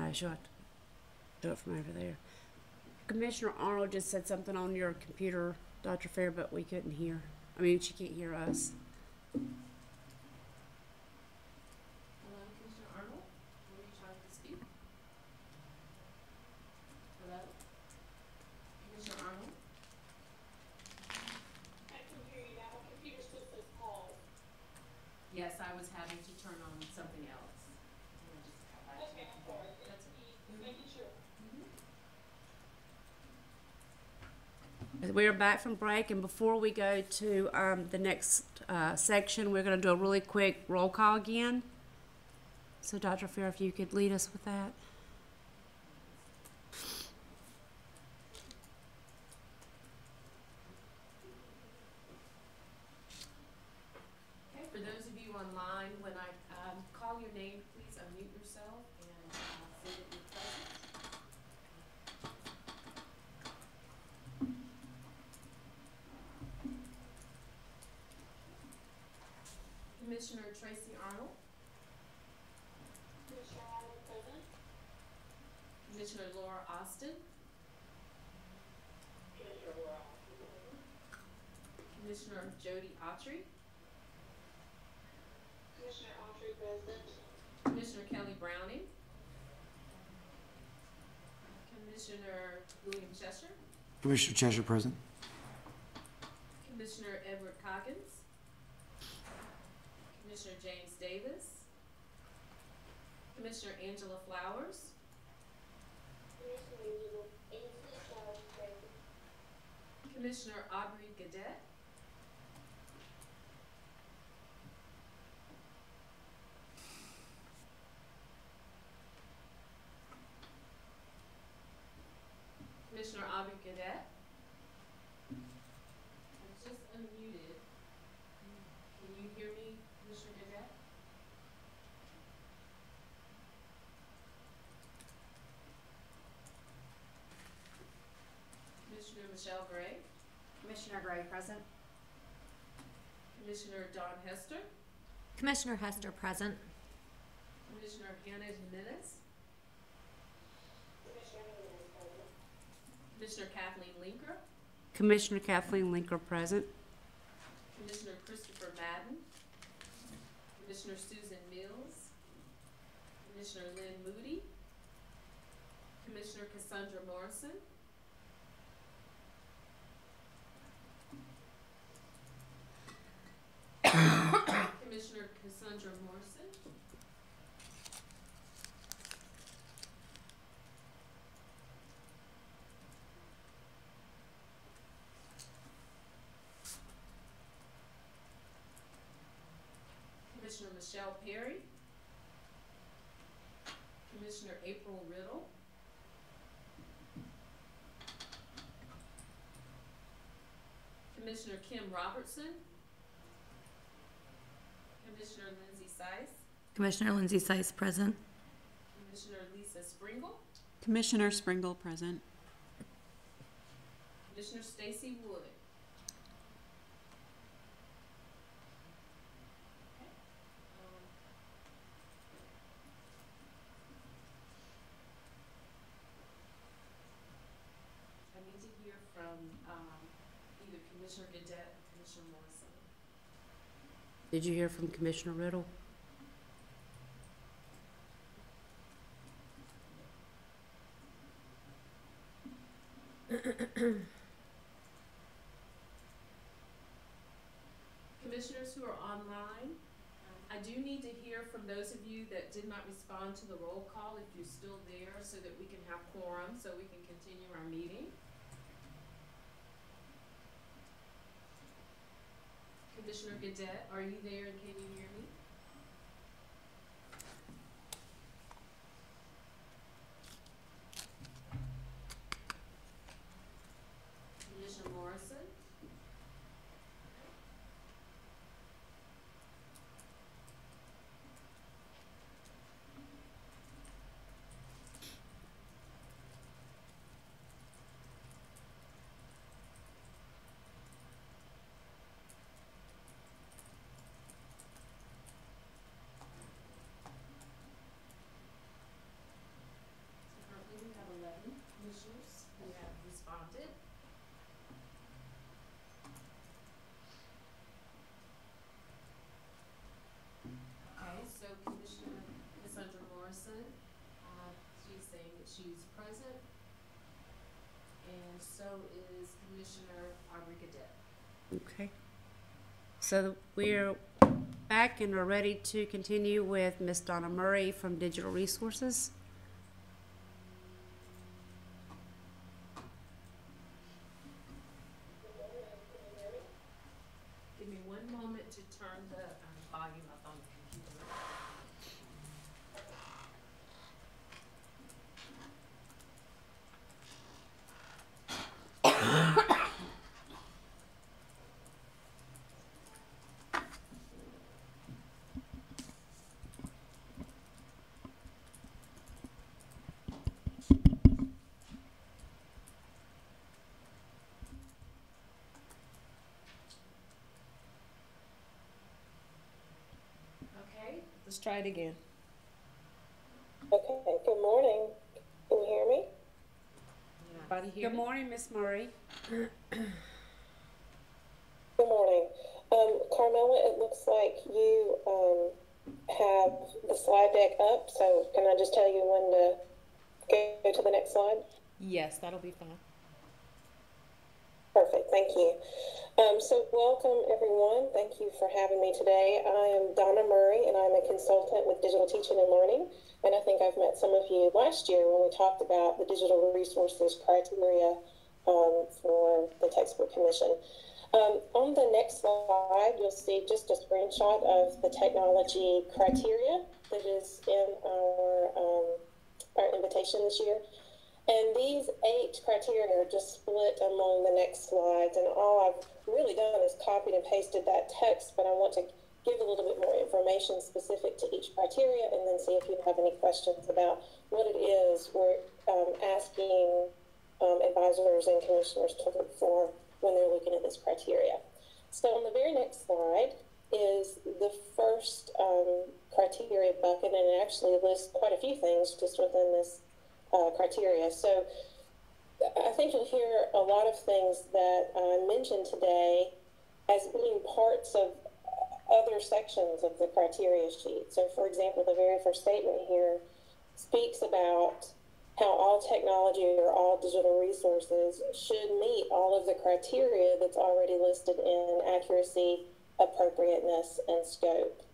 flash. You'll have to do it from over there. Commissioner Arnold just said something on your computer, Dr. Fair, but we couldn't hear. I mean, she can't hear us. Hello, Commissioner Arnold? Were you trying to speak? Hello? Commissioner Arnold? I can hear you now. My computer still says pause. Yes, I was having to turn on something else. And I just got back to Okay, it. I'm sorry. That's okay. Just making sure. We're back from break, and before we go to the next section, we're going to do a really quick roll call again. So, Dr. Fair, if you could lead us with that. Okay, for those of you online, when I call your name, please unmute yourself and say that you're present. Commissioner Tracy Arnold, Commissioner Arnold present. Commissioner Laura Austin, Commissioner Laura present. Commissioner Jody Autry, Commissioner Autry present. Commissioner Kelly Browning, Commissioner William Cheshire, Commissioner Cheshire present. Commissioner Edward Coggins, Commissioner James Davis, Commissioner Angela Flowers, Commissioner Ainsley Flowers present. Commissioner Aubrey Gadet, Commissioner Aubrey Gadet. I'm just unmuted. Can you hear me, Commissioner Gadet? Commissioner Michelle Gray, Commissioner Gray present. Commissioner Dawn Hester, Commissioner Hester present. Commissioner Hannah Jimenez, Commissioner Jimenez present. Commissioner Kathleen Linker, Commissioner Kathleen Linker present. Commissioner Christopher Madden, Commissioner Susan Mills, Commissioner Lynn Moody, Commissioner Cassandra Morrison, Commissioner Cassandra Morrison, Commissioner Michelle Perry, Commissioner April Riddle, Commissioner Kim Robertson, Commissioner Lindsay Sice, Commissioner Lindsay Sice present. Commissioner Lisa Springle, Commissioner Springle present. Commissioner Stacy Wood. Okay. I need to hear from either Commissioner Gadet or Commissioner Morrison. Did you hear from Commissioner Riddle? Commissioners who are online, I do need to hear from those of you that did not respond to the roll call, if you're still there, so that we can have quorum, so we can continue our meeting. Commissioner Gadet, are you there and can you hear me? Commissioner Morrison? saying that she's present. And so is Commissioner Aubrey Cadet. Okay. So we're back and are ready to continue with Miss Donna Murray from Digital Resources. Give me one moment to turn the volume up on the computer. Okay, let's try it again. Okay, good morning. Can you hear me? Everybody hear Good me? morning, Miss Murray. Good morning. Carmela, it looks like you have the slide deck up, so can I just tell you when to go to the next slide? Yes, that'll be fine. Perfect, thank you. So welcome everyone. Thank you for having me today. I am Donna Murray and I'm a consultant with Digital Teaching and Learning. And I think I've met some of you last year when we talked about the digital resources criteria for the Textbook Commission. On the next slide, you'll see just a screenshot of the technology criteria that is in our invitation this year. And these 8 criteria are just split among the next slides. And all I've really done is copied and pasted that text, but I want to give a little bit more information specific to each criteria and then see if you have any questions about what it is we're asking advisors and commissioners to look for when they're looking at this criteria. So on the very next slide is the first criteria bucket, and it actually lists quite a few things just within this criteria. So I think you'll hear a lot of things that I mentioned today as being parts of other sections of the criteria sheet. So for example, the very first statement here speaks about how all technology or all digital resources should meet all of the criteria that's already listed in accuracy, appropriateness, and scope.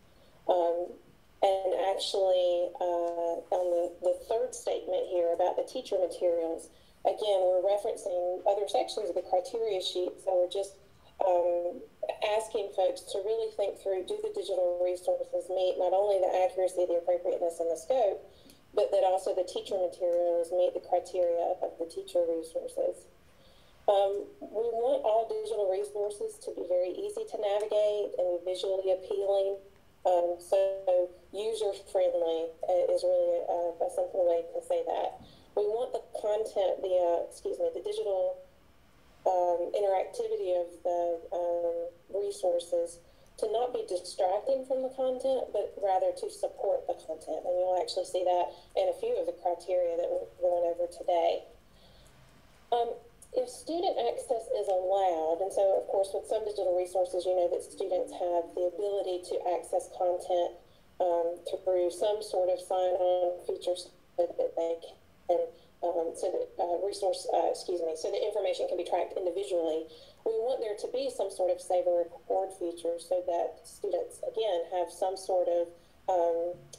And actually, on the third statement here about the teacher materials, again, we're referencing other sections of the criteria sheet, so we're just asking folks to really think through, do the digital resources meet not only the accuracy, the appropriateness, and the scope, but that also the teacher materials meet the criteria of the teacher resources. We want all digital resources to be very easy to navigate and visually appealing. So user-friendly is really a simple way to say that. We want the content, the digital interactivity of the resources to not be distracting from the content, but rather to support the content. And you'll actually see that in a few of the criteria that we're going over today. If student access is allowed, and so of course with some digital resources, you know that students have the ability to access content through some sort of sign-on feature so that they can, so that information can be tracked individually. We want there to be some sort of save and record feature so that students, again, have some sort of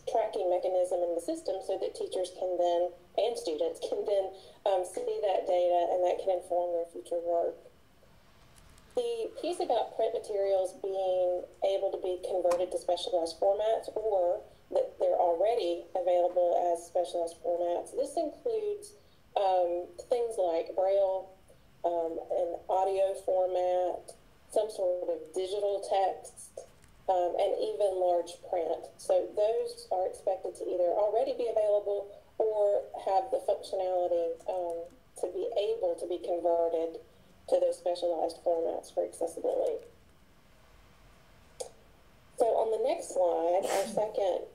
tracking mechanism in the system so that teachers can then, and students can then see that data and that can inform their future work. The piece about print materials being able to be converted to specialized formats or that they're already available as specialized formats, this includes things like Braille, an audio format, some sort of digital text, and even large print. So those are expected to either already be available or have the functionality to be able to be converted to those specialized formats for accessibility. So on the next slide, our second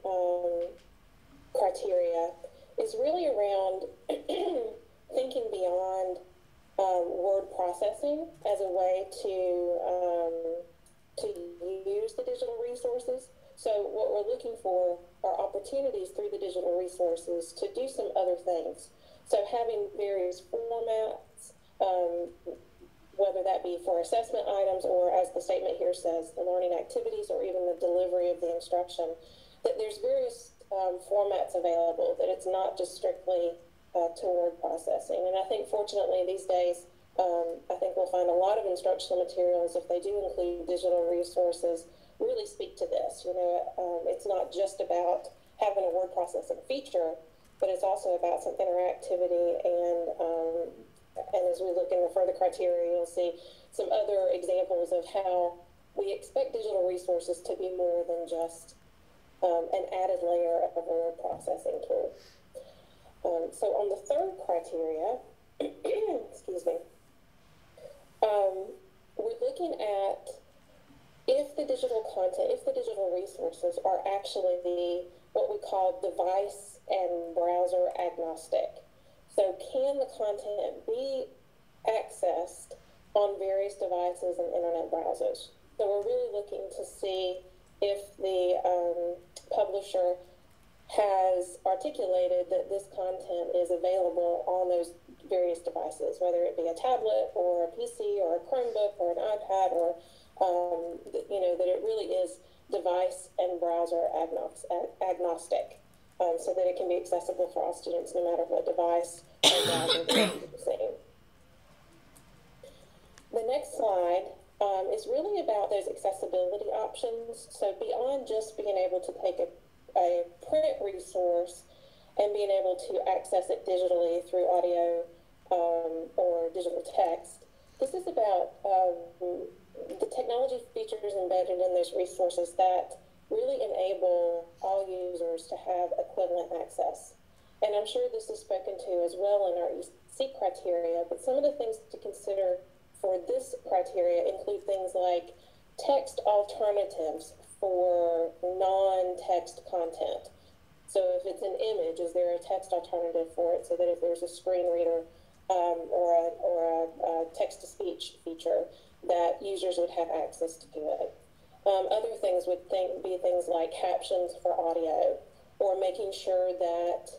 criteria is really around thinking beyond word processing as a way to use the digital resources. So what we're looking for are opportunities through the digital resources to do some other things. So having various formats, whether that be for assessment items or, as the statement here says, the learning activities or even the delivery of the instruction, that there's various formats available, that it's not just strictly to word processing. And I think fortunately these days, I think we'll find a lot of instructional materials, if they do include digital resources, really speak to this. You know, it's not just about having a word processing feature, but it's also about some interactivity and as we look in the further criteria, you'll see some other examples of how we expect digital resources to be more than just an added layer of a word processing tool. So on the third criteria, excuse me, we're looking at if the digital content, if the digital resources are actually what we call device and browser agnostic. So can the content be accessed on various devices and internet browsers? So we're really looking to see if the publisher has articulated that this content is available on those various devices, whether it be a tablet or a PC or a Chromebook or an iPad, or you know, that it really is device and browser agnostic. So that it can be accessible for all students no matter what device or browser they're using. The next slide is really about those accessibility options. So beyond just being able to take a print resource and being able to access it digitally through audio or digital text, this is about the technology features embedded in those resources that really enable all users to have equivalent access. And I'm sure this is spoken to as well in our EC criteria, but some of the things to consider for this criteria include things like text alternatives for non-text content. So if it's an image, is there a text alternative for it so that if there's a screen reader or a text-to-speech feature, that users would have access to it. Other things would be things like captions for audio, or making sure that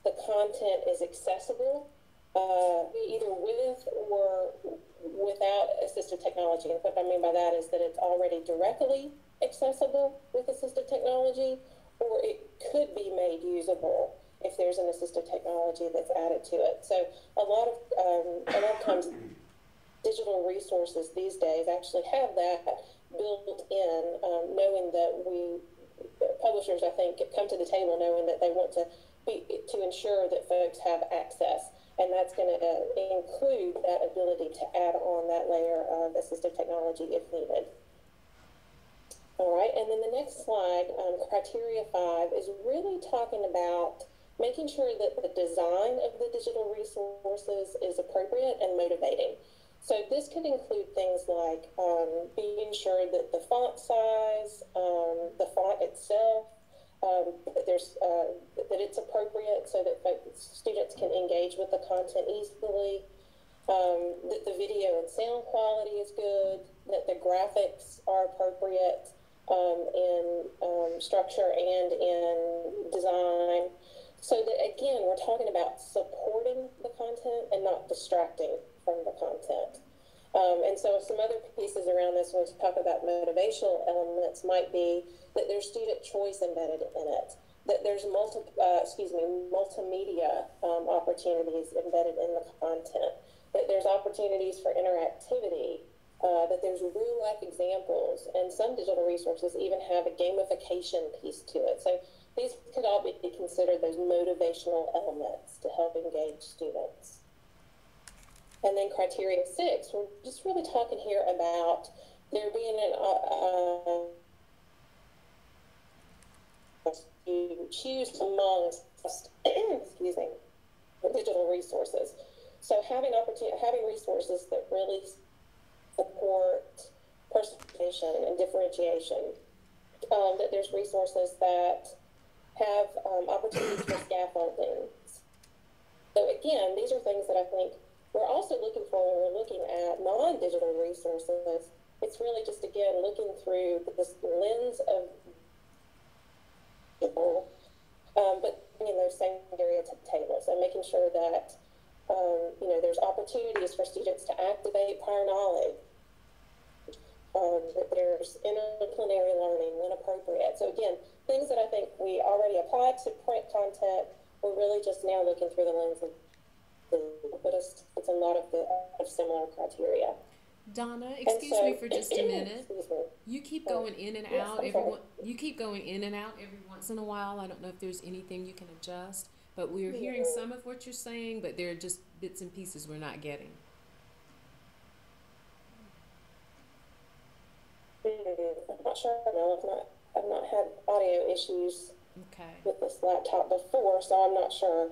the content is accessible either with or without assistive technology. And what I mean by that is that it's already directly accessible with assistive technology, or it could be made usable if there's an assistive technology that's added to it. So a lot of times digital resources these days actually have that built in, knowing that publishers, I think, come to the table knowing that they want to ensure that folks have access. And that's going to include that ability to add on that layer of assistive technology if needed. All right, and then the next slide, criteria 5, is really talking about making sure that the design of the digital resources is appropriate and motivating. So this could include things like being sure that the font size, the font itself, that it's appropriate so that students can engage with the content easily, that the video and sound quality is good, that the graphics are appropriate in structure and in design. So that, again, we're talking about supporting the content and not distracting from the content. And so some other pieces around this, when we talk about motivational elements, might be that there's student choice embedded in it, that there's multimedia opportunities embedded in the content, that there's opportunities for interactivity, that there's real-life examples, and some digital resources even have a gamification piece to it. So these could all be considered those motivational elements to help engage students. And then criteria 6, we're just really talking here about there being to choose among excuse me, digital resources. So having resources that really support personalization and differentiation. That there's resources that have opportunities for scaffolding. So again, these are things that I think we're also looking for when we're looking at non-digital resources. It's it's really just, again, looking through this lens of people, but bringing those same area to the table. So making sure that, there's opportunities for students to activate prior knowledge, that there's interdisciplinary learning when appropriate. So again, things that I think we already applied to print content, we're really just now looking through the lens of but it's a lot of the similar criteria. Donna, And excuse so- me for just a minute. Excuse me. You keep going in and Yes, out I'm every sorry. you keep going in and out every once in a while. I don't know if there's anything you can adjust, but we're hearing some of what you're saying, but there are just bits and pieces we're not getting. I'm not sure. No, I've not had audio issues Okay. with this laptop before, so I'm not sure.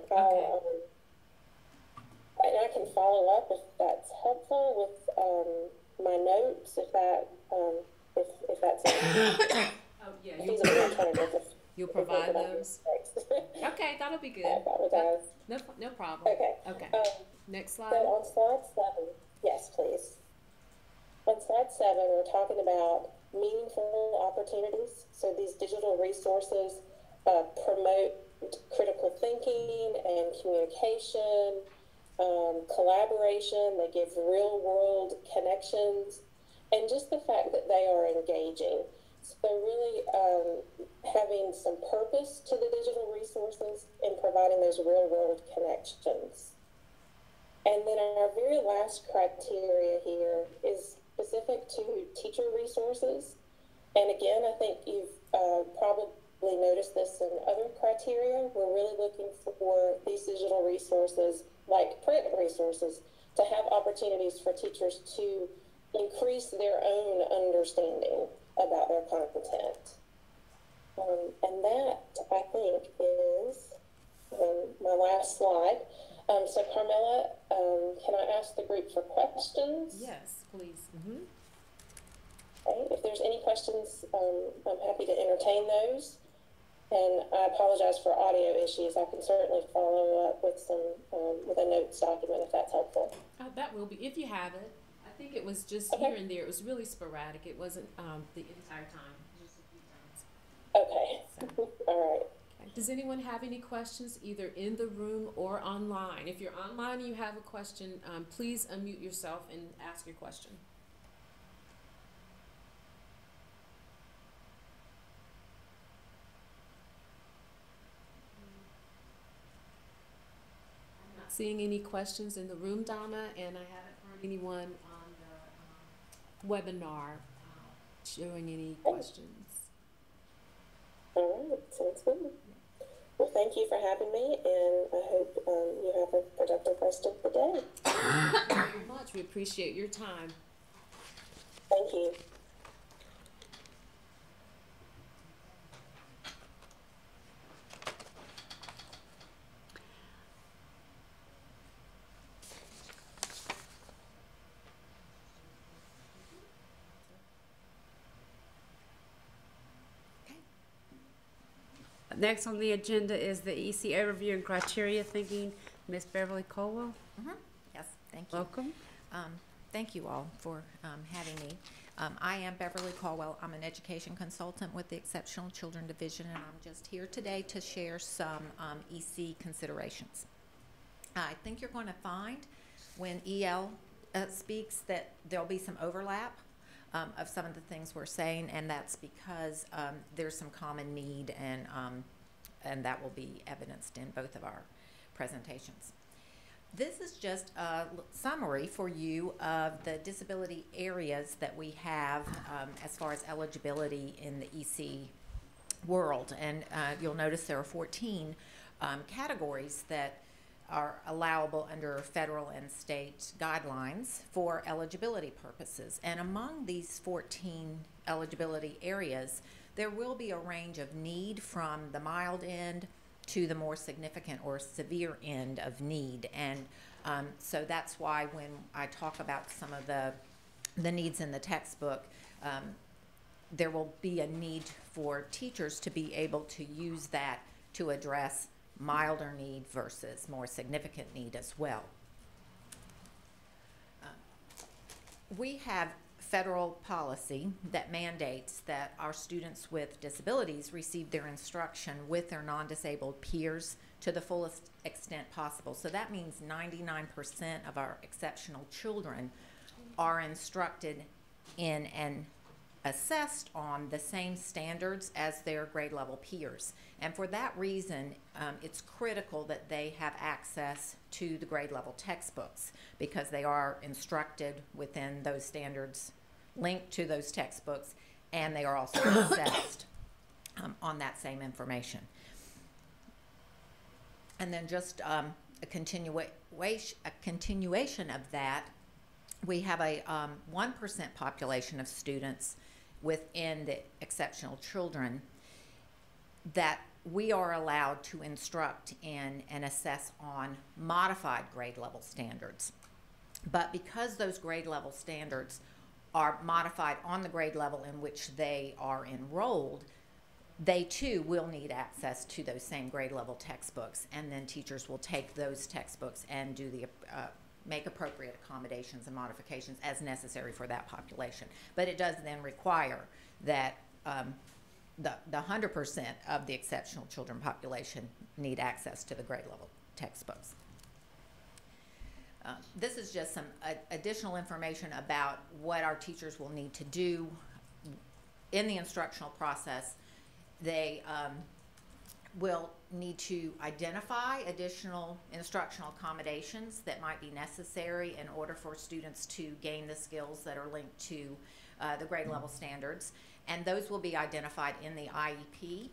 And I can follow up if that's helpful with my notes, if that's a Oh yeah, feasible alternative. you'll if provide that's those. mistakes. Okay, that'll be good. I apologize. No problem. Okay. Okay. Next So slide. on slide 7, yes, please. On slide 7, we're talking about meaningful opportunities. So these digital resources promote critical thinking and communication, collaboration. They give real-world connections, and just the fact that they are engaging. So really having some purpose to the digital resources and providing those real-world connections. And then our very last criteria here is specific to teacher resources. And again, I think you've probably noticed this in other criteria. We're really looking for these digital resources, like print resources, to have opportunities for teachers to increase their own understanding about their content. And that, I think, is my last slide. So Carmela, can I ask the group for questions? Yes, please. Mm-hmm. Okay. If there's any questions, I'm happy to entertain those. And I apologize for audio issues. I can certainly follow up with with a notes document if that's helpful. That will be, if you have it. I think it was just Okay. here and there. It was really sporadic. It wasn't the entire time, just a few times. Okay. So. All right. Okay. Does anyone have any questions either in the room or online? If you're online and you have a question, please unmute yourself and ask your question. I'm not seeing any questions in the room, Donna, and I haven't heard anyone on the webinar showing any questions. All right. Sounds good. Well, thank you for having me, and I hope you have a productive rest of the day. Thank you very much. We appreciate your time. Thank you. Next on the agenda is the EC overview and criteria thinking. Miss Beverly Colwell, Yes, thank you. welcome. Thank you all for having me. I am Beverly Caldwell. I'm an education consultant with the Exceptional Children Division, and I'm just here today to share some EC considerations. I think you're going to find when EL speaks that there'll be some overlap of some of the things we're saying, and that's because there's some common need, and that will be evidenced in both of our presentations. This is just a summary for you of the disability areas that we have as far as eligibility in the EC world. And you'll notice there are 14 categories that are allowable under federal and state guidelines for eligibility purposes. And among these 14 eligibility areas, there will be a range of need from the mild end to the more significant or severe end of need. And so that's why when I talk about some of the needs in the textbook, there will be a need for teachers to be able to use that to address milder need versus more significant need as well. We have federal policy that mandates that our students with disabilities receive their instruction with their non-disabled peers to the fullest extent possible. So that means 99% of our exceptional children are instructed in and assessed on the same standards as their grade level peers. And for that reason, it's critical that they have access to the grade level textbooks, because they are instructed within those standards linked to those textbooks, and they are also assessed on that same information. And then just a continuation of that, we have a 1% population of students within the exceptional children that we are allowed to instruct in and assess on modified grade level standards. But because those grade level standards are modified on the grade level in which they are enrolled, they too will need access to those same grade level textbooks, and then teachers will take those textbooks and do the make appropriate accommodations and modifications as necessary for that population. But it does then require that the 100% of the exceptional children population need access to the grade level textbooks. This is just some additional information about what our teachers will need to do in the instructional process. They will need to identify additional instructional accommodations that might be necessary in order for students to gain the skills that are linked to the grade level standards, and those will be identified in the IEP.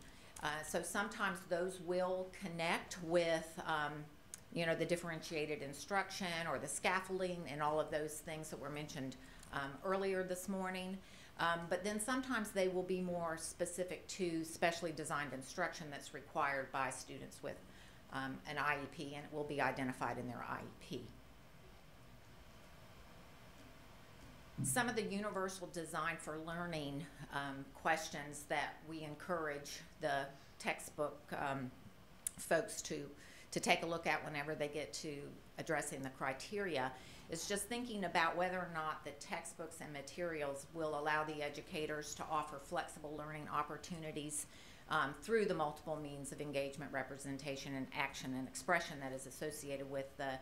So sometimes those will connect with you know, the differentiated instruction or the scaffolding and all of those things that were mentioned earlier this morning. But then sometimes they will be more specific to specially designed instruction that's required by students with an IEP, and it will be identified in their IEP. Some of the universal design for learning questions that we encourage the textbook folks to take a look at whenever they get to addressing the criteria is just thinking about whether or not the textbooks and materials will allow the educators to offer flexible learning opportunities through the multiple means of engagement, representation, and action and expression that is associated with the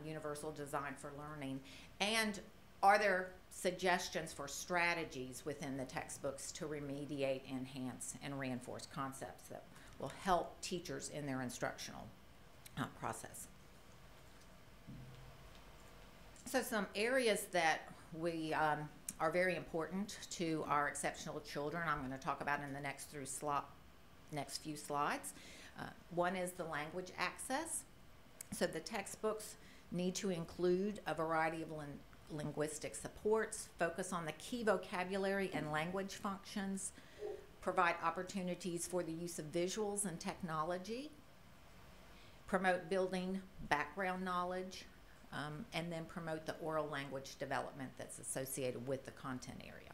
universal design for learning. And are there suggestions for strategies within the textbooks to remediate, enhance, and reinforce concepts that will help teachers in their instructional process? So some areas that we are very important to our exceptional children, I'm going to talk about in the next few slides. One is the language access. So the textbooks need to include a variety of linguistic supports, focus on the key vocabulary and language functions, provide opportunities for the use of visuals and technology, promote building background knowledge, and then promote the oral language development that's associated with the content area.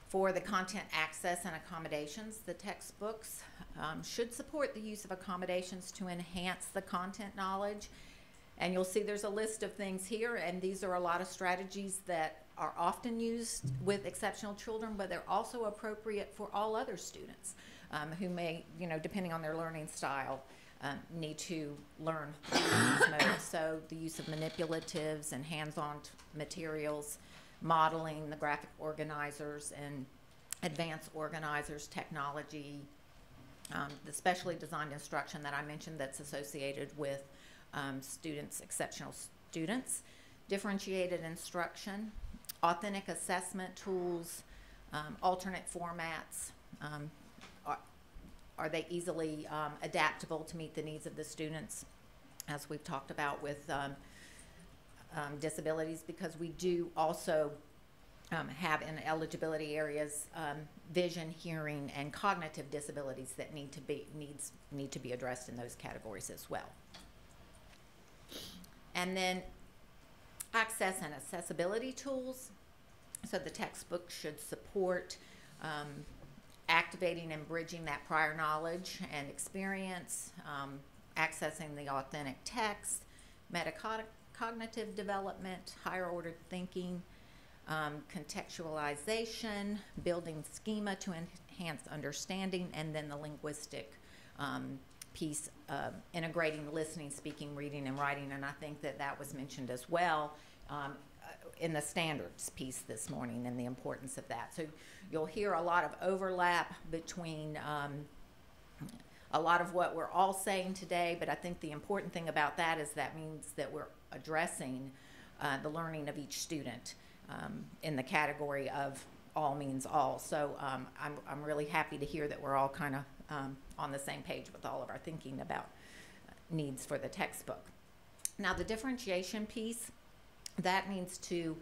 For the content access and accommodations, the textbooks should support the use of accommodations to enhance the content knowledge. And you'll see there's a list of things here, and these are a lot of strategies that are often used with exceptional children, but they're also appropriate for all other students who may, you know, depending on their learning style, need to learn through these modes. So the use of manipulatives and hands-on materials, modeling, the graphic organizers and advanced organizers, technology, the specially designed instruction that I mentioned that's associated with exceptional students, differentiated instruction, authentic assessment tools, alternate formats. Are they easily adaptable to meet the needs of the students, as we've talked about with disabilities, because we do also have in eligibility areas vision, hearing, and cognitive disabilities that need to be addressed in those categories as well. And then access and accessibility tools. So the textbook should support activating and bridging that prior knowledge and experience, accessing the authentic text, cognitive development, higher order thinking, contextualization, building schema to enhance understanding, and then the linguistic piece, integrating listening, speaking, reading, and writing. And I think that that was mentioned as well in the standards piece this morning and the importance of that. So you'll hear a lot of overlap between a lot of what we're all saying today, but I think the important thing about that is that means that we're addressing the learning of each student in the category of all means all. So I'm really happy to hear that we're all kind of on the same page with all of our thinking about needs for the textbook. Now the differentiation piece, that means to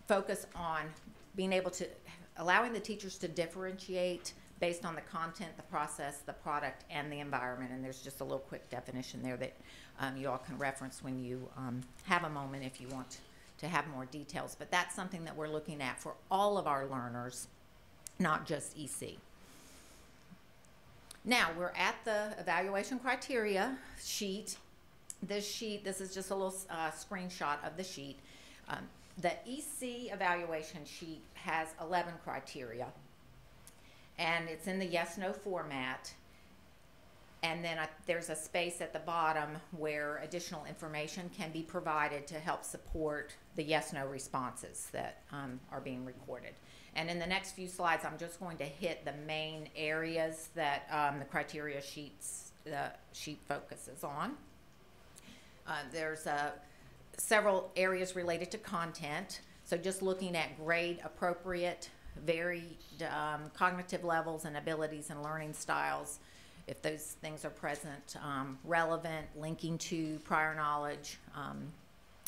focus on being able to, allowing the teachers to differentiate based on the content, the process, the product, and the environment. And there's just a little quick definition there that you all can reference when you have a moment if you want to have more details. But that's something that we're looking at for all of our learners, not just EC. Now, we're at the evaluation criteria sheet. This is just a little screenshot of the sheet. The EC evaluation sheet has 11 criteria, and it's in the yes/no format. And then there's a space at the bottom where additional information can be provided to help support the yes/no responses that are being recorded. And in the next few slides, I'm just going to hit the main areas that the criteria sheet focuses on. There's several areas related to content. So just looking at grade appropriate, varied cognitive levels and abilities and learning styles, if those things are present, relevant, linking to prior knowledge,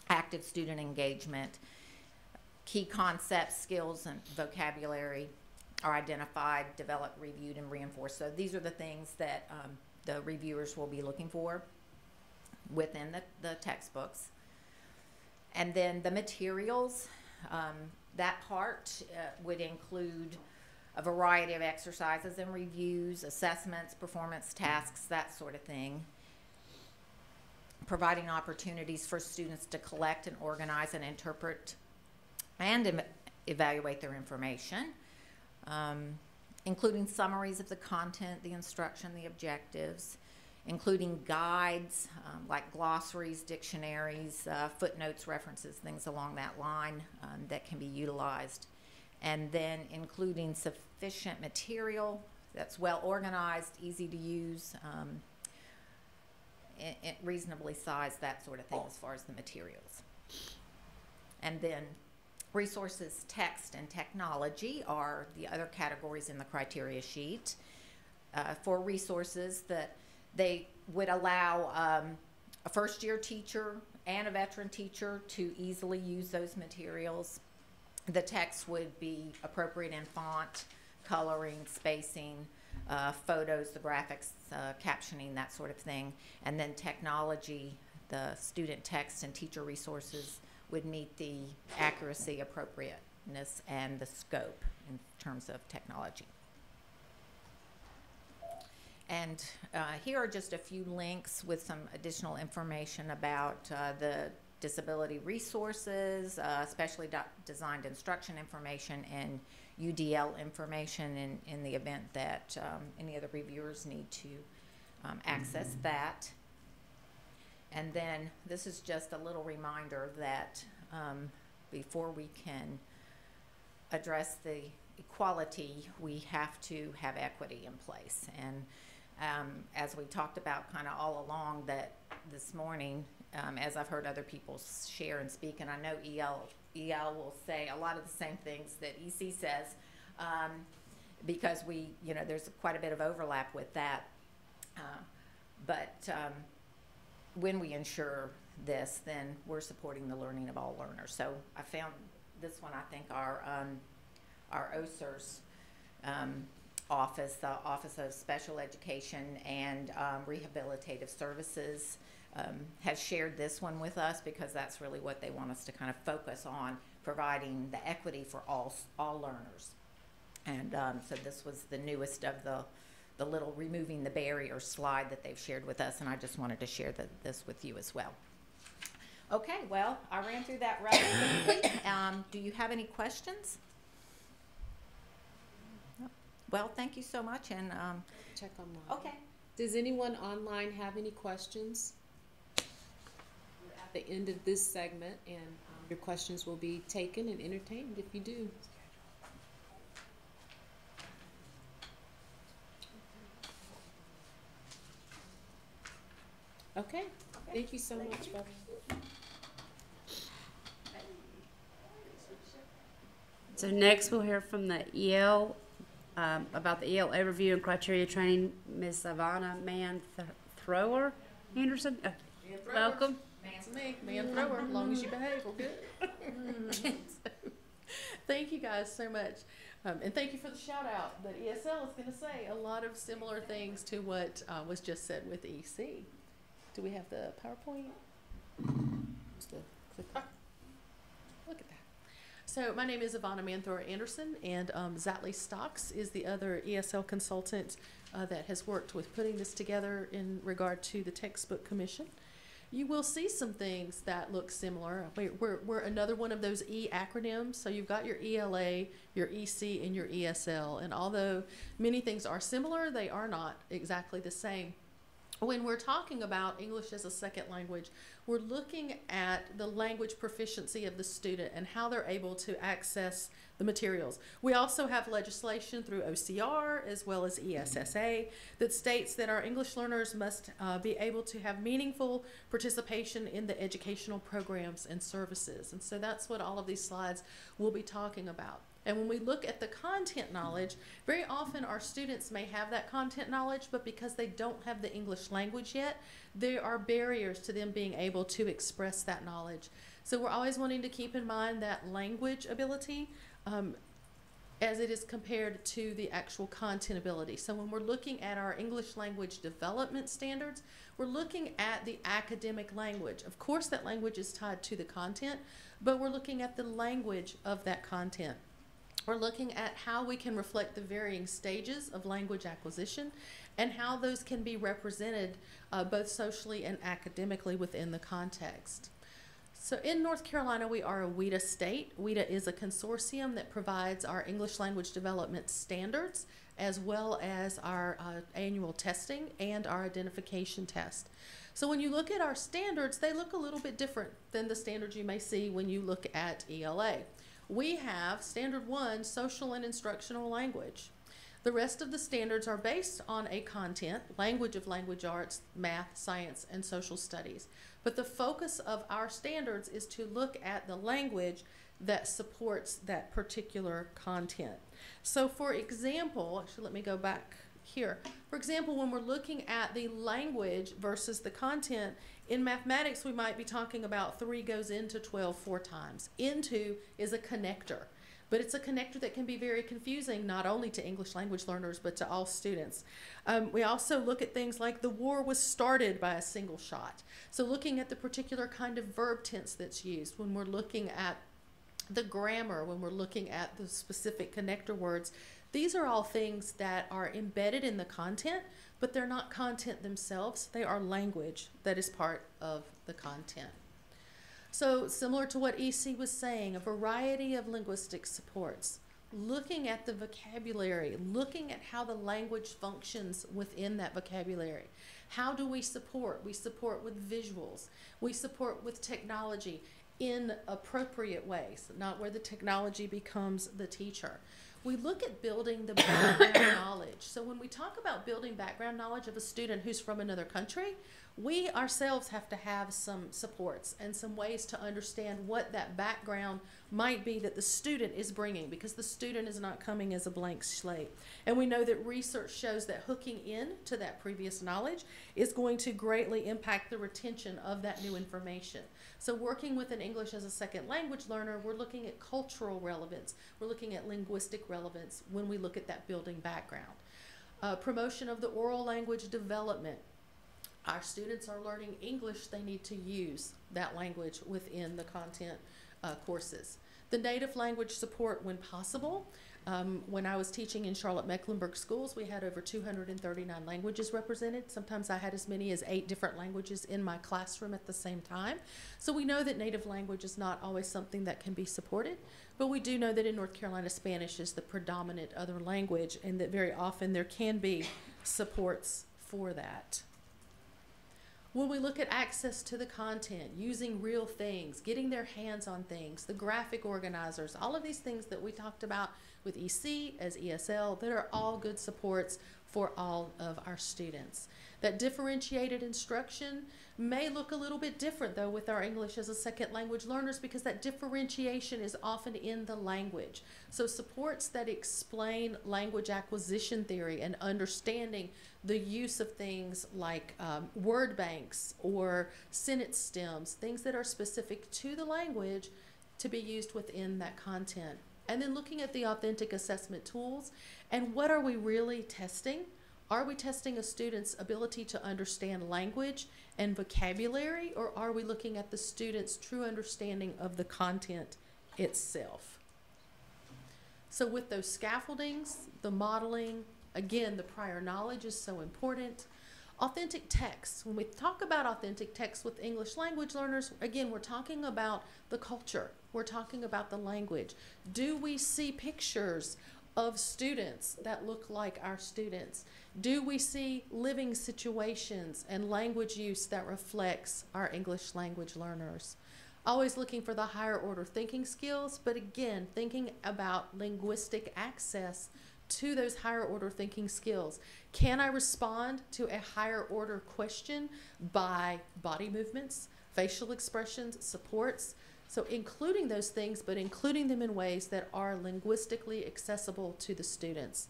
active student engagement, key concepts, skills, and vocabulary are identified, developed, reviewed, and reinforced. So these are the things that the reviewers will be looking for within the textbooks. And then the materials, that part would include a variety of exercises and reviews, assessments, performance tasks, that sort of thing. Providing opportunities for students to collect and organize and interpret and evaluate their information, including summaries of the content, the instruction, the objectives, including guides like glossaries, dictionaries, footnotes, references, things along that line that can be utilized. And then including sufficient material that's well organized, easy to use, reasonably sized, that sort of thing as far as the materials. And then resources, text, and technology are the other categories in the criteria sheet. For resources, that they would allow a first-year teacher and a veteran teacher to easily use those materials. The text would be appropriate in font, coloring, spacing, photos, the graphics, captioning, that sort of thing. And then technology, the student text and teacher resources would meet the accuracy, appropriateness, and the scope in terms of technology. And here are just a few links with some additional information about the disability resources, specially designed instruction information, and UDL information in the event that any of the reviewers need to access that. And then this is just a little reminder that before we can address the equality, we have to have equity in place. And as we talked about kind of all along that this morning, as I've heard other people share and speak, and I know EL will say a lot of the same things that EC says, because there's quite a bit of overlap with that. But when we ensure this, then we're supporting the learning of all learners. So I found this one, I think our OSERS office, the Office of Special Education and Rehabilitative Services, has shared this one with us because that's really what they want us to kind of focus on, providing the equity for all learners. And so this was the newest of the little removing the barrier slide that they've shared with us, and I just wanted to share this with you as well. Okay, well, I ran through that rather quickly. Do you have any questions? Well, thank you so much, and, Check online. okay. Does anyone online have any questions? We're at the end of this segment, and your questions will be taken and entertained if you do. Okay, thank you so much, Barbara. So next we'll hear from the EL, about the EL overview and criteria training, Ms. Ivana Thrower Anderson. Welcome. It's me, man thrower, as long as you behave, we're good. Thank you guys so much. And thank you for the shout out that ESL is going to say a lot of similar things to what was just said with EC. Do we have the PowerPoint? Just the click. Ah, look at that. So my name is Ivana Manthor Anderson, and Zatley Stocks is the other ESL consultant that has worked with putting this together in regard to the textbook commission. You will see some things that look similar. We're another one of those E acronyms. So you've got your ELA, your EC, and your ESL. And although many things are similar, they are not exactly the same. When we're talking about English as a second language, we're looking at the language proficiency of the student and how they're able to access the materials. We also have legislation through OCR as well as ESSA that states that our English learners must be able to have meaningful participation in the educational programs and services. And so that's what all of these slides will be talking about. And when we look at the content knowledge, very often our students may have that content knowledge, but because they don't have the English language yet, there are barriers to them being able to express that knowledge. So we're always wanting to keep in mind that language ability as it is compared to the actual content ability. So when we're looking at our English language development standards, we're looking at the academic language. Of course, that language is tied to the content, but we're looking at the language of that content. We're looking at how we can reflect the varying stages of language acquisition and how those can be represented both socially and academically within the context. So in North Carolina, we are a WIDA state. WIDA is a consortium that provides our English language development standards as well as our annual testing and our identification test. So when you look at our standards, they look a little bit different than the standards you may see when you look at ELA. We have Standard 1, Social and Instructional Language. The rest of the standards are based on a content, language of language arts, math, science, and social studies. But the focus of our standards is to look at the language that supports that particular content. So for example, actually let me go back here. For example, when we're looking at the language versus the content, in mathematics we might be talking about 3 goes into 12 4 times. Into is a connector, but it's a connector that can be very confusing not only to English language learners but to all students. We also look at things like the war was started by a single shot. So looking at the particular kind of verb tense that's used, when we're looking at the grammar, when we're looking at the specific connector words, these are all things that are embedded in the content, but they're not content themselves. They are language that is part of the content. So similar to what EC was saying, a variety of linguistic supports, looking at the vocabulary, looking at how the language functions within that vocabulary. How do we support? We support with visuals. We support with technology in appropriate ways, not where the technology becomes the teacher. We look at building the background knowledge. So when we talk about building background knowledge of a student who's from another country, we ourselves have to have some supports and some ways to understand what that background might be that the student is bringing, because the student is not coming as a blank slate. And we know that research shows that hooking in to that previous knowledge is going to greatly impact the retention of that new information. So working with an English as a second language learner, we're looking at cultural relevance. We're looking at linguistic relevance when we look at that building background. Promotion of the oral language development. Our students are learning English, they need to use that language within the content courses. The native language support when possible. When I was teaching in Charlotte-Mecklenburg schools, we had over 239 languages represented. Sometimes I had as many as 8 different languages in my classroom at the same time. So we know that native language is not always something that can be supported, but we do know that in North Carolina, Spanish is the predominant other language, and that very often there can be supports for that. When we look at access to the content, using real things, getting their hands on things, the graphic organizers, all of these things that we talked about with EC as ESL, that are all good supports for all of our students. That differentiated instruction may look a little bit different though with our English as a second language learners, because that differentiation is often in the language. So supports that explain language acquisition theory and understanding the use of things like word banks or sentence stems, things that are specific to the language to be used within that content. And then looking at the authentic assessment tools and what are we really testing? Are we testing a student's ability to understand language and vocabulary, or are we looking at the student's true understanding of the content itself? So with those scaffoldings, the modeling, again, the prior knowledge is so important. Authentic text. When we talk about authentic text with English language learners, again, we're talking about the culture. We're talking about the language. Do we see pictures of students that look like our students? Do we see living situations and language use that reflects our English language learners? Always looking for the higher order thinking skills, but again, thinking about linguistic access to those higher order thinking skills. Can I respond to a higher order question by body movements, facial expressions, supports? So including those things, but including them in ways that are linguistically accessible to the students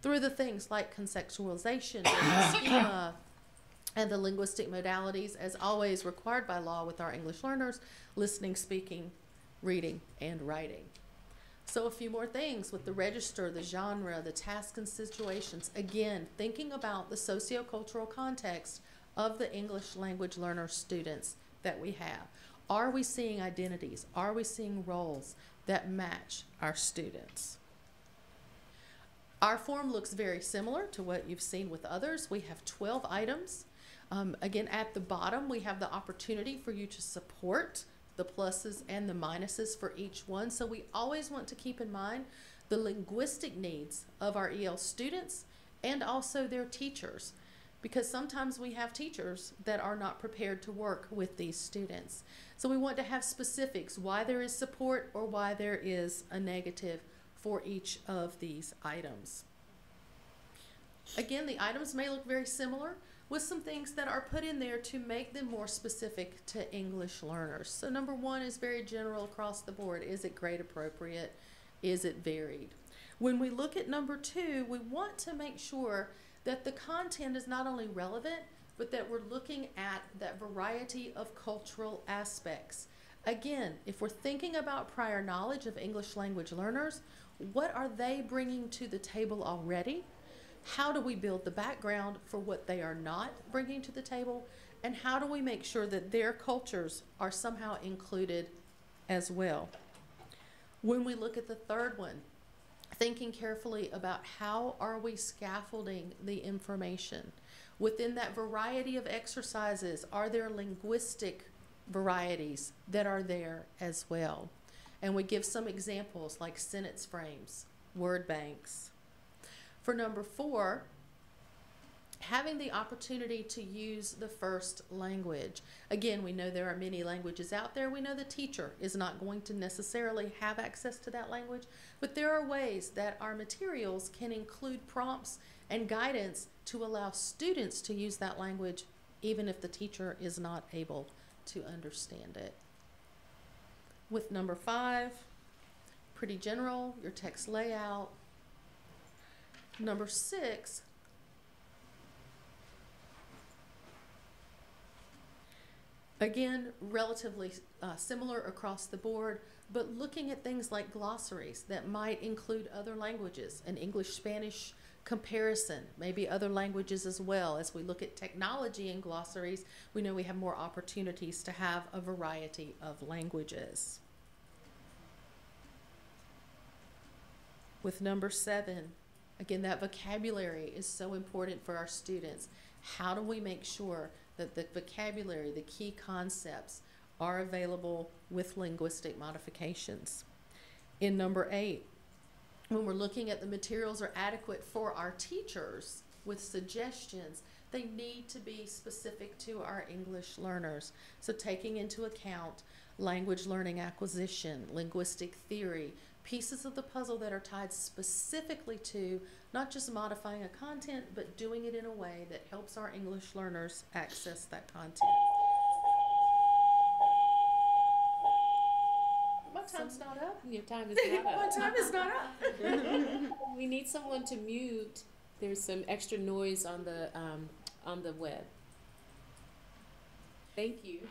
through the things like contextualization, and schema, and the linguistic modalities as always required by law with our English learners: listening, speaking, reading, and writing. So a few more things with the register, the genre, the tasks and situations. Again, thinking about the sociocultural context of the English language learner students that we have. Are we seeing identities? Are we seeing roles that match our students? Our form looks very similar to what you've seen with others. We have 12 items. Again, at the bottom, we have the opportunity for you to support the pluses and the minuses for each one. So we always want to keep in mind the linguistic needs of our EL students and also their teachers, because sometimes we have teachers that are not prepared to work with these students. So we want to have specifics, why there is support or why there is a negative for each of these items. Again, the items may look very similar, with some things that are put in there to make them more specific to English learners. So number one is very general across the board. Is it grade appropriate? Is it varied? When we look at number two, we want to make sure that the content is not only relevant, but that we're looking at that variety of cultural aspects. Again, if we're thinking about prior knowledge of English language learners, what are they bringing to the table already? How do we build the background for what they are not bringing to the table? And how do we make sure that their cultures are somehow included as well? When we look at the third one, thinking carefully about how are we scaffolding the information. Within that variety of exercises, are there linguistic varieties that are there as well? And we give some examples like sentence frames, word banks. For number four, having the opportunity to use the first language. Again, we know there are many languages out there. We know the teacher is not going to necessarily have access to that language, but there are ways that our materials can include prompts and guidance to allow students to use that language even if the teacher is not able to understand it. With number five, pretty general, your text layout. Number six, again, relatively similar across the board, but looking at things like glossaries that might include other languages, an English-Spanish comparison, maybe other languages as well. As we look at technology and glossaries, we know we have more opportunities to have a variety of languages. With number 7, again, that vocabulary is so important for our students. How do we make sure that the vocabulary, the key concepts, are available with linguistic modifications? In number 8, when we're looking at the materials are adequate for our teachers with suggestions, they need to be specific to our English learners. So taking into account language learning acquisition, linguistic theory, pieces of the puzzle that are tied specifically to not just modifying a content, but doing it in a way that helps our English learners access that content. My time's not up. Your time is not up. My time is not up. We need someone to mute. There's some extra noise on the web. Thank you.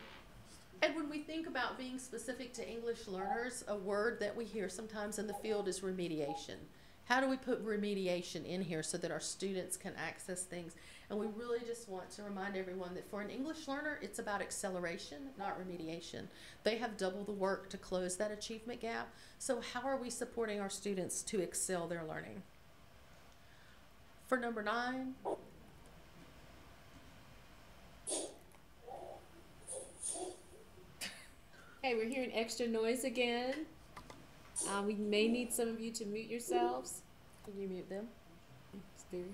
And when we think about being specific to English learners, a word that we hear sometimes in the field is remediation. How do we put remediation in here so that our students can access things? And we really just want to remind everyone that for an English learner, it's about acceleration, not remediation. They have double the work to close that achievement gap. So how are we supporting our students to excel their learning? For number 9, Hey, we're hearing extra noise again. We may need some of you to mute yourselves. can you mute them? It's very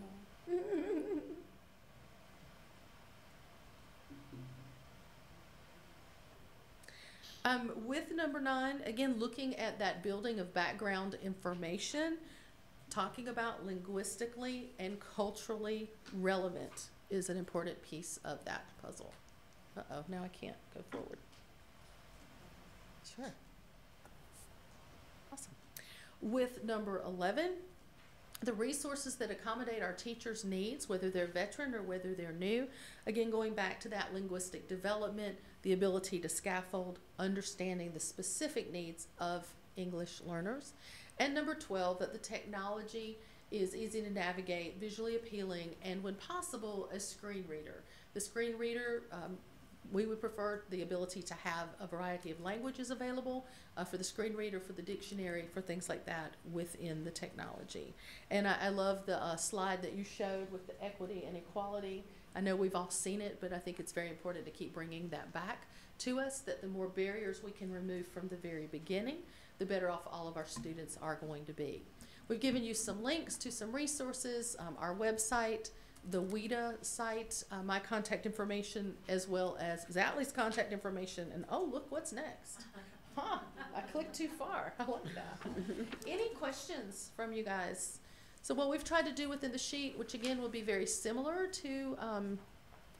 hard. With number 9, again, looking at that building of background information, talking about linguistically and culturally relevant is an important piece of that puzzle. Uh-oh, now I can't go forward. Sure. Awesome. With number 11, the resources that accommodate our teachers' needs, whether they're veteran or whether they're new. Again, going back to that linguistic development, the ability to scaffold, understanding the specific needs of English learners. And number 12, that the technology is easy to navigate, visually appealing, and when possible, a screen reader. The screen reader, we would prefer the ability to have a variety of languages available for the screen reader, for the dictionary, for things like that within the technology. And I love the slide that you showed with the equity and equality. I know we've all seen it, but I think it's very important to keep bringing that back to us, that the more barriers we can remove from the very beginning, the better off all of our students are going to be. We've given you some links to some resources, our website, the WIDA site, my contact information, as well as Zatley's contact information, and oh, look what's next. Huh, I clicked too far. I like that. Any questions from you guys? So what we've tried to do within the sheet, which again will be very similar to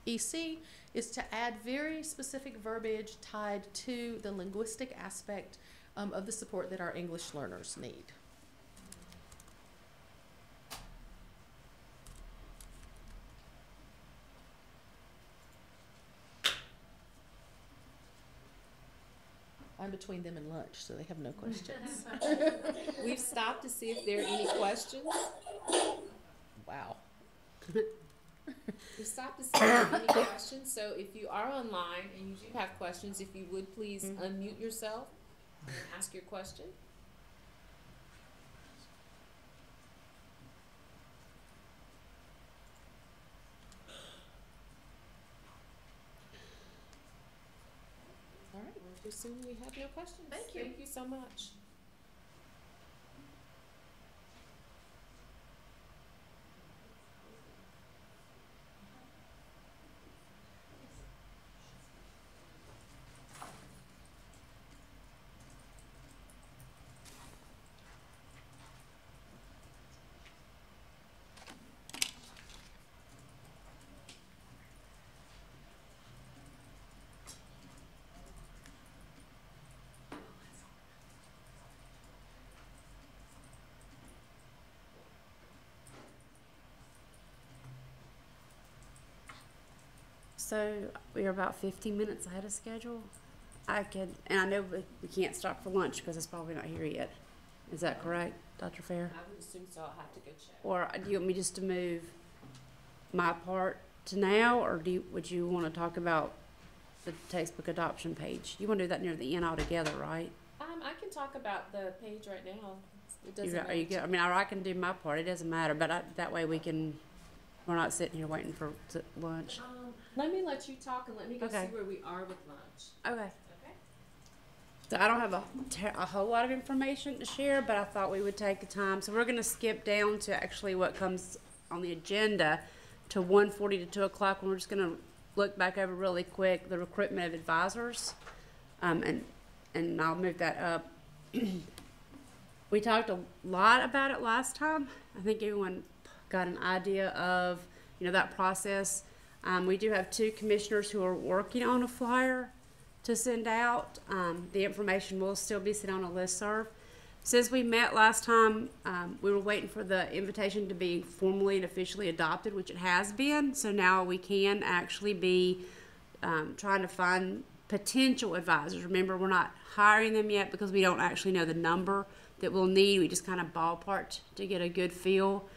EC, is to add very specific verbiage tied to the linguistic aspect of the support that our English learners need. I'm between them and lunch, so they have no questions. We've stopped to see if there are any questions. Wow. We've stopped to see if there are any questions. So if you are online and you do have questions, if you would please unmute yourself and ask your question. All right, we're assuming we have no questions. Thank you. Thank you so much. So we are about 15 minutes ahead of schedule. And I know we can't stop for lunch because it's probably not here yet. Is that correct, Dr. Fair? I would assume so. I'll have to go check. Or do you want me just to move my part to now, or would you want to talk about the textbook adoption page? You want to do that near the end altogether, right? I can talk about the page right now. It doesn't Are you matter. good? I mean, I can do my part. It doesn't matter, but that way we're not sitting here waiting for lunch. Let me let you talk and let me go Okay. see where we are with lunch. Okay. Okay? So I don't have a whole lot of information to share, but I thought we would take the time. So we're going to skip down to actually what comes on the agenda to 1:40 to 2 o'clock, and we're just going to look back over really quick the recruitment of advisors, and I'll move that up. We talked a lot about it last time. I think everyone got an idea of, that process. We do have 2 commissioners who are working on a flyer to send out. The information will still be sent on a listserv. Since we met last time, we were waiting for the invitation to be formally and officially adopted, which it has been. So now we can actually be trying to find potential advisors. Remember, we're not hiring them yet because we don't actually know the number that we'll need. We just kind of ballparked to get a good feel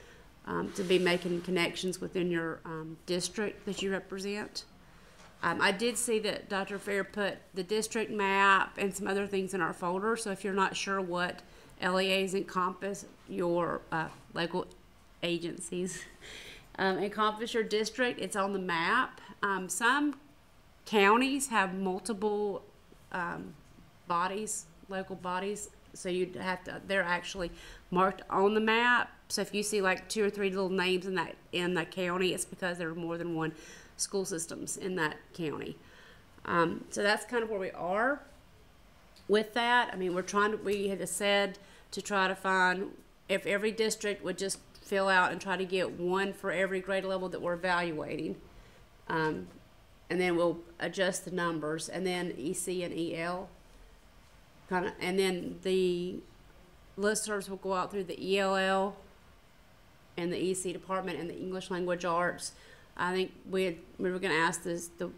to be making connections within your district that you represent. I did see that Dr. Fair put the district map and some other things in our folder, so if you're not sure what LEAs encompass your local agencies, encompass your district, it's on the map. Some counties have multiple bodies, local bodies, so you'd have to, they're actually marked on the map. So if you see like 2 or 3 little names in that county, it's because there are more than one school systems in that county. So that's kind of where we are with that. I mean, we had said to try to find, if every district would just fill out and try to get one for every grade level that we're evaluating. And then we'll adjust the numbers, and then EC and EL. And then the listservs will go out through the ELL and the EC department and the English language arts. I think we were going to ask the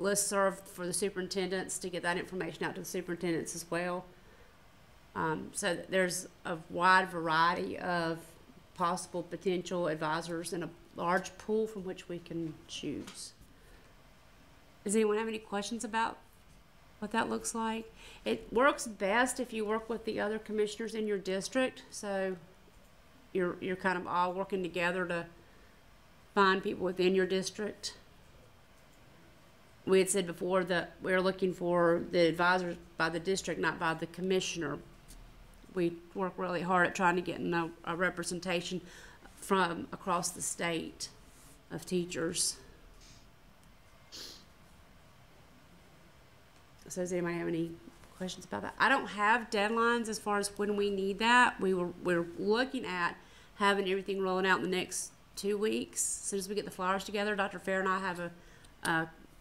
listserv for the superintendents to get that information out to the superintendents as well. So there's a wide variety of possible potential advisors and a large pool from which we can choose. Does anyone have any questions about what that looks like? It works best if you work with the other commissioners in your district, so you're kind of all working together to find people within your district. We had said before that we're looking for the advisors by the district, not by the commissioner. We work really hard at trying to get a representation from across the state of teachers. So does anybody have any questions about that? I don't have deadlines as far as when we need that. We're looking at having everything rolling out in the next 2 weeks. As soon as we get the flyers together, Dr. Fair and I have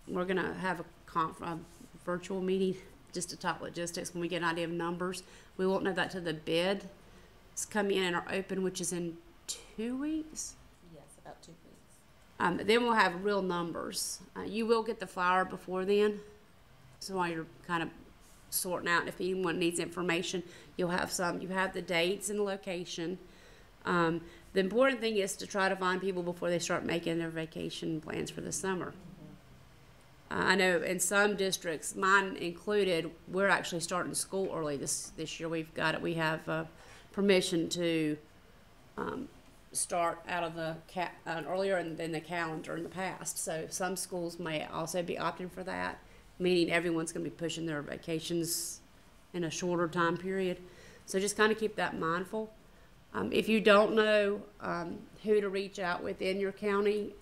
we're gonna have a virtual meeting just to talk logistics when we get an idea of numbers. We won't know that till the bid is coming in and are open, which is in 2 weeks. Yes, about 2 weeks. Then we'll have real numbers. You will get the flyer before then. So while you're kind of sorting out if anyone needs information, you'll have some. You have the dates and the location. The important thing is to try to find people before they start making their vacation plans for the summer. I know in some districts, mine included, we're actually starting school early this year. We have permission to start out of the earlier than the calendar in the past. So some schools may also be opting for that, meaning everyone's going to be pushing their vacations in a shorter time period. So just kind of keep that mindful. If you don't know who to reach out with in your county,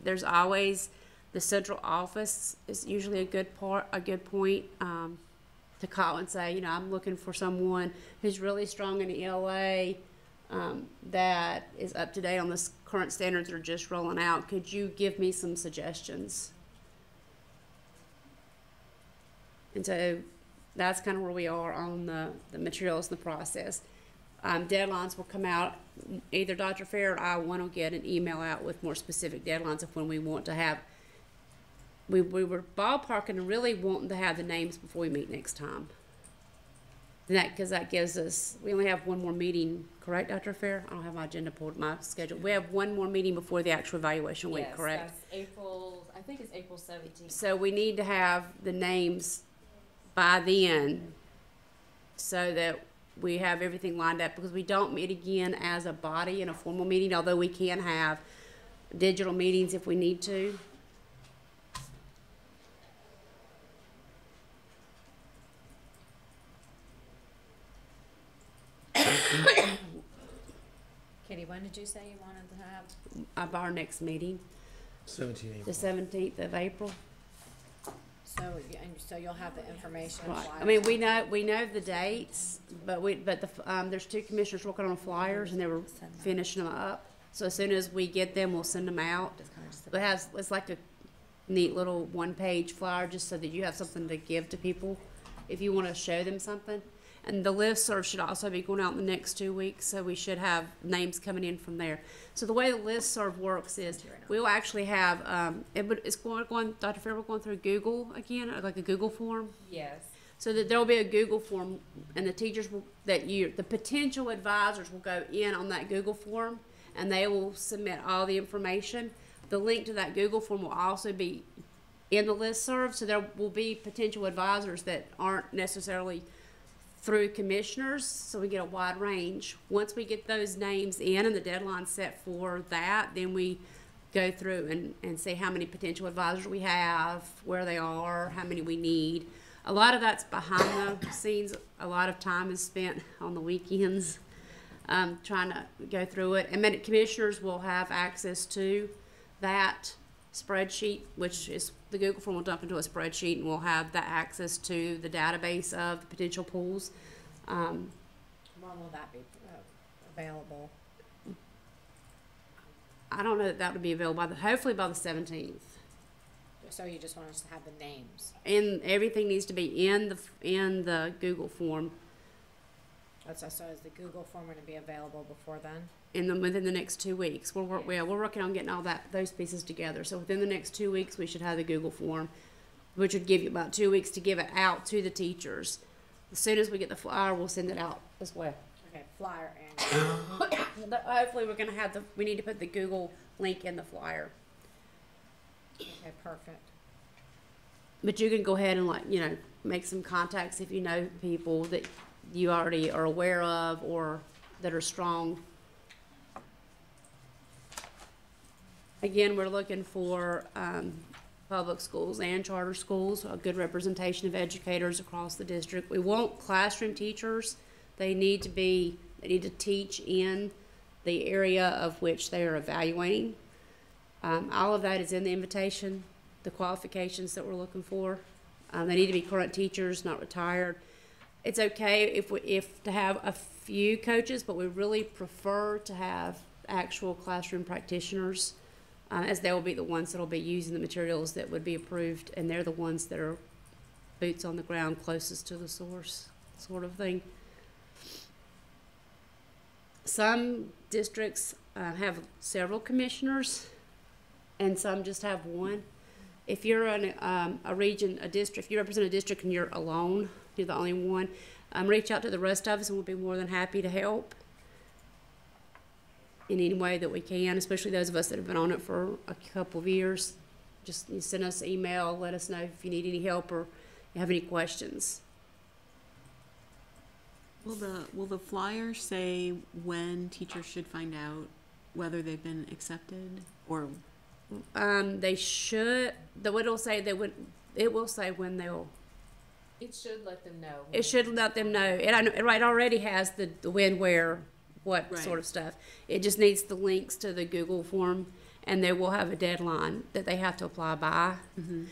there's always the central office is usually a good point to call and say, I'm looking for someone who's really strong in ELA, that is up to date on the current standards that are just rolling out. Could you give me some suggestions? And so that's kind of where we are on the materials and the process. Deadlines will come out. Either Dr. Fair or I want to get an email out with more specific deadlines of when we want to have. We were ballparking and really wanting to have the names before we meet next time. Because that gives us, we only have one more meeting, correct, Dr. Fair? I don't have my agenda pulled, my schedule. We have one more meeting before the actual evaluation week, correct? Yes, I think it's April 17th. So we need to have the names by then so that we have everything lined up, because we don't meet again as a body in a formal meeting, although we can have digital meetings if we need to. Kitty, when did you say you wanted to have? Of our next meeting, 17 the 17th of April. So you'll have the information. Right. flyers. I mean, we know the dates, but there's two commissioners working on flyers, and they were finishing them up. So as soon as we get them, we'll send them out. It's like a neat little one-page flyer, just so that you have something to give to people if you want to show them something. And the listserv should also be going out in the next 2 weeks, so we should have names coming in from there. So the way the listserv works is we'll actually have, it's going, Dr. Fair, we're going through Google again, like a Google form. Yes. So that there'll be a Google form, and the teachers will, the potential advisors will go in on that Google form, and they will submit all the information. The link to that Google form will also be in the listserv, so there will be potential advisors that aren't necessarily through commissioners, so we get a wide range. Once we get those names in and the deadline set for that, then we go through and see how many potential advisors we have, where they are, how many we need. A lot of that's behind the scenes. A lot of time is spent on the weekends trying to go through it. And many commissioners will have access to that spreadsheet, which is the Google form will dump into a spreadsheet, and we'll have that access to the database of the potential pools. When will that be available? I don't know that would be available hopefully by the 17th. So you just want us to have the names? And everything needs to be in the Google form So is the Google form going to be available before then? within the next 2 weeks. We're working on getting those pieces together. So within the next 2 weeks, we should have the Google form, which would give you about 2 weeks to give it out to the teachers. As soon as we get the flyer, we'll send it out as well. Okay, flyer and. Hopefully, we need to put the Google link in the flyer. Okay, perfect. But you can go ahead and make some contacts if you know people that you already are aware of or that are strong. Again, we're looking for public schools and charter schools, a good representation of educators across the district. We want classroom teachers. They need to teach in the area of which they are evaluating. All of that is in the invitation, the qualifications that we're looking for. They need to be current teachers, not retired. It's okay if to have a few coaches, but we really prefer to have actual classroom practitioners, as they will be the ones that will be using the materials that would be approved, and they're the ones that are boots on the ground closest to the source, sort of thing. Some districts have several commissioners, and some just have one. If you're in a district, if you represent a district and you're alone, you're the only one, reach out to the rest of us, and we'll be more than happy to help in any way that we can, especially those of us that have been on it for a couple of years. Just send us an email, let us know if you need any help or you have any questions. Will the flyer say when teachers should find out whether they've been accepted, or? They should. It will say when they'll. It should let them know. It should let them know. It already has the when, where, what Right. sort of stuff. It just needs the links to the Google form, and they will have a deadline that they have to apply by. Mm-hmm.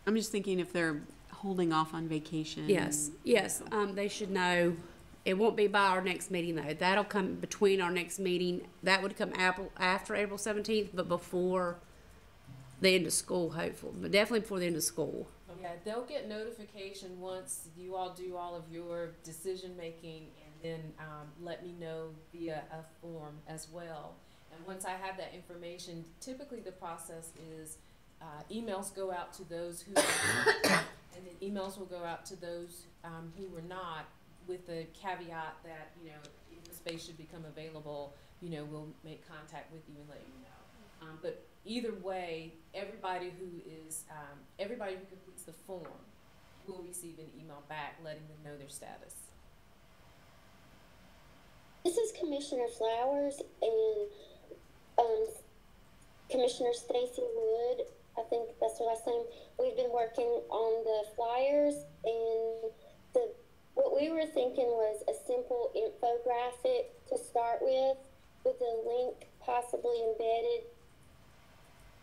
I'm just thinking if they're holding off on vacation. Yes. They should know. It won't be by our next meeting though. That'll come between our next meeting. That would come after April 17th, but before the end of school, hopefully. But definitely before the end of school. Yeah, they'll get notification once you all do all of your decision making, and then let me know via a form as well. And once I have that information, typically the process is emails go out to those who are, and then emails will go out to those who were not, with the caveat that, if the space should become available, we'll make contact with you and let you know. But either way, everybody who completes the form will receive an email back letting them know their status. This is Commissioner Flowers and Commissioner Stacy Wood. I think that's her last name. We've been working on the flyers, and what we were thinking was a simple infographic to start with a link possibly embedded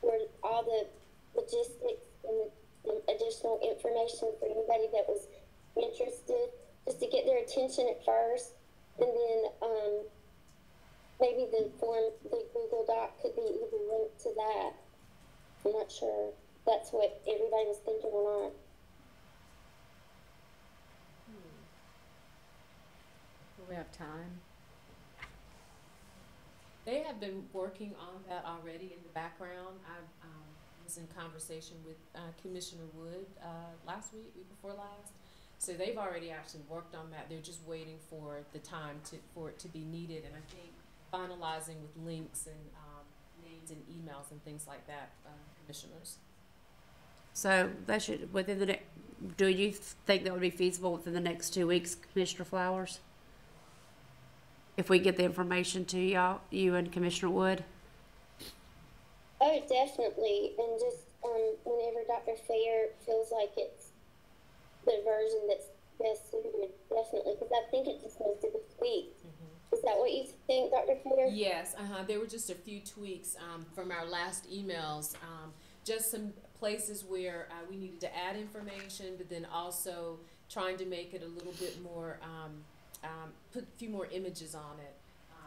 for all the logistics and the additional information for anybody that was interested, just to get their attention at first, and then maybe the Google Doc could be even linked to that. I'm not sure if that's what everybody was thinking or not. Do we have time? They have been working on that already in the background. I was in conversation with Commissioner Wood last week before last. So they've already actually worked on that. They're just waiting for the time for it to be needed. And I think finalizing with links and names and emails and things like that, commissioners. So that should, within the next, do you think that would be feasible within the next 2 weeks, Commissioner Flowers? If we get the information to y'all, you and Commissioner Wood? Oh, definitely. And just whenever Dr. Fair feels like it's the version that's best suited, definitely, because I think it just needs to be tweaked. Is that what you think, Dr. Fair? Yes, there were just a few tweaks from our last emails. Just some places where we needed to add information, but then also trying to make it a little bit more, put a few more images on it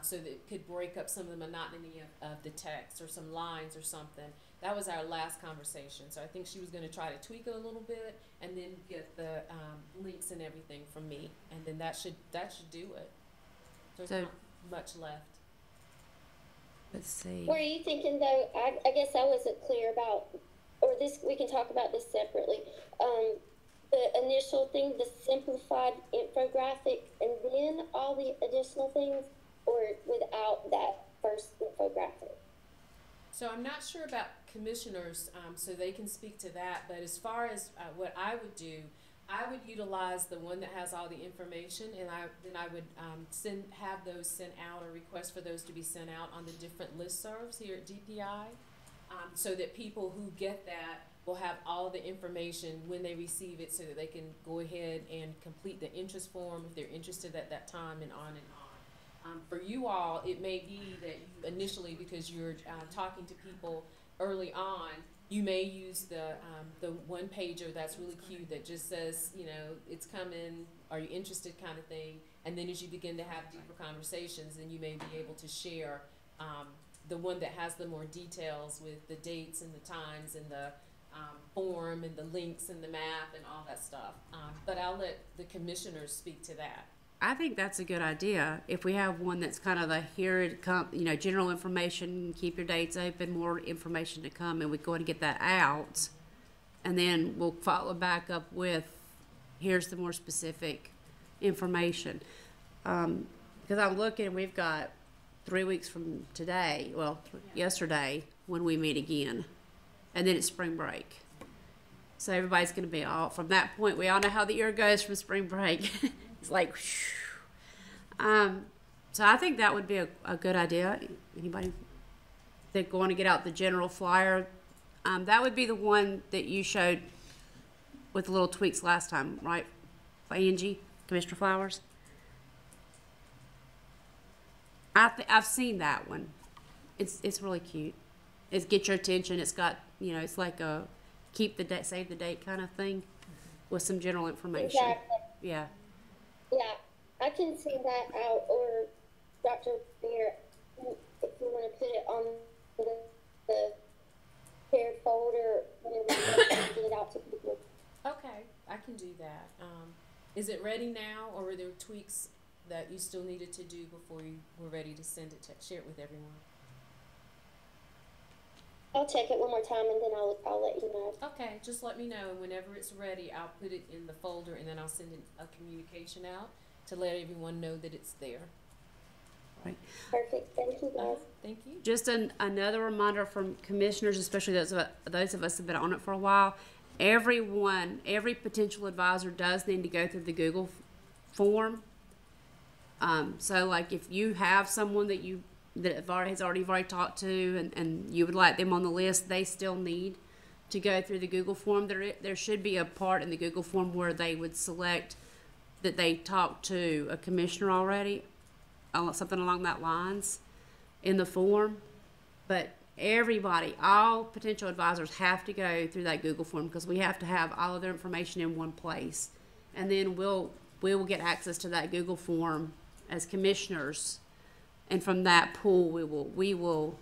so that it could break up some of the monotony of the text or some lines or something. That was our last conversation. So I think she was going to try to tweak it a little bit and then get the links and everything from me, and then that should do it. There's not much left. Let's see. What are you thinking, though? I guess I wasn't clear about, or this, we can talk about this separately. The initial thing, the simplified infographic, and then all the additional things, or without that first infographic? So I'm not sure about commissioners, so they can speak to that. But as far as what I would do, I would utilize the one that has all the information, and I would have those sent out, or request for those to be sent out on the different listservs here at DPI, so that people who get that will have all the information when they receive it, so that they can go ahead and complete the interest form if they're interested at that time, and on and on. For you all, it may be that you initially, because you're talking to people early on, you may use the one pager that's really cute that just says, you know, it's coming, are you interested, kind of thing. And then as you begin to have deeper conversations, then you may be able to share the one that has the more details with the dates and the times and the form and the links and the math and all that stuff. But I'll let the commissioners speak to that. I think that's a good idea. If we have one that's kind of general information, keep your dates open, more information to come, and we go ahead and get that out, and then we'll follow back up with, here's the more specific information. Because I'm looking, we've got 3 weeks from today, yesterday, when we meet again, and then it's spring break. So everybody's going to be off. From that point, we all know how the year goes from spring break. It's like, so I think that would be a good idea. Anybody that want to get out the general flyer? That would be the one that you showed with the little tweaks last time, right? Angie, Commissioner Flowers. I've seen that one. It's really cute. It's get your attention. It's got, it's like a keep the date, save the date kind of thing with some general information. Exactly. Yeah. Yeah, I can send that out, or Dr. Beer, if you want to put it on the paired folder, whenever you get it out to people. Okay, I can do that. Is it ready now, or were there tweaks that you still needed to do before you were ready to share it with everyone? I'll check it one more time, and then I'll let you know. Okay, just let me know, and whenever it's ready, I'll put it in the folder, and then I'll send a communication out to let everyone know that it's there. Right. Perfect. Thank you, guys. Thank you. Just another reminder from commissioners, especially those of us who have been on it for a while. Every potential advisor does need to go through the Google form. So like if you have someone that has already talked to and you would like them on the list, they still need to go through the Google form. There should be a part in the Google form where they would select that they talked to a commissioner already, something along that lines in the form. But everybody, all potential advisors have to go through that Google form because we have to have all of their information in one place. And then we will get access to that Google form as commissioners, and from that pool we will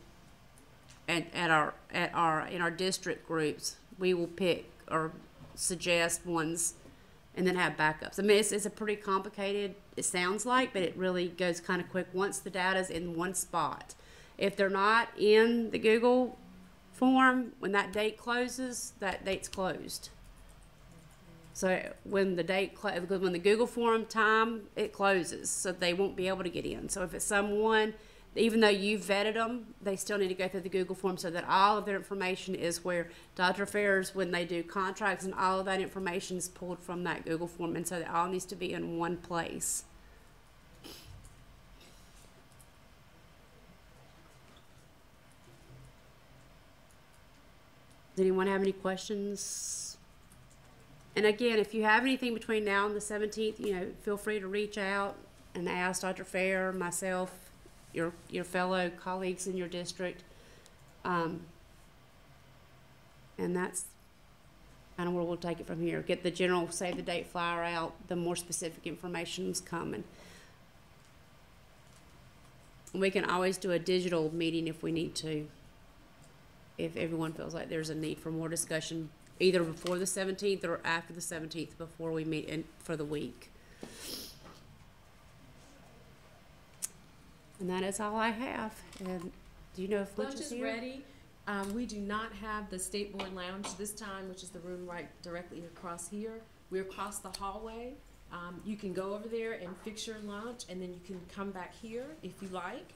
in our district groups we will pick or suggest ones and then have backups. I mean, it's a pretty complicated, it sounds like, but it really goes kind of quick once the data's in one spot. If they're not in the Google form, when that date closes, that date's closed. So when the when the Google form time, it closes, so they won't be able to get in. So if it's someone, even though you vetted them, they still need to go through the Google form so that all of their information is where Dr. Affairs, when they do contracts and all of that information is pulled from that Google form, and so that all needs to be in one place. Does anyone have any questions? And again, if you have anything between now and the 17th, feel free to reach out and ask Dr. Fair, myself, your fellow colleagues in your district. And that's kind of where we'll take it from here. Get the general save the date flyer out, the more specific information's coming. We can always do a digital meeting if we need to, if everyone feels like there's a need for more discussion, either before the 17th or after the 17th before we meet for the week. And that is all I have. And do you know if lunch is here? Ready. We do not have the State Board Lounge this time, which is the room right directly across here. We're across the hallway. You can go over there and fix your lunch, and then you can come back here if you like.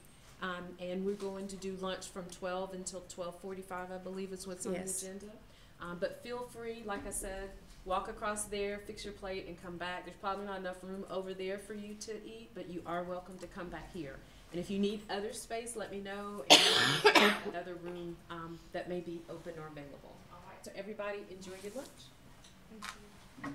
And we're going to do lunch from 12 until 12:45, I believe is what's on the agenda. But feel free, like I said, walk across there, fix your plate, and come back. There's probably not enough room over there for you to eat, but you are welcome to come back here. And if you need other space, let me know, and another room that may be open or available. All right, so everybody enjoy your lunch. Thank you.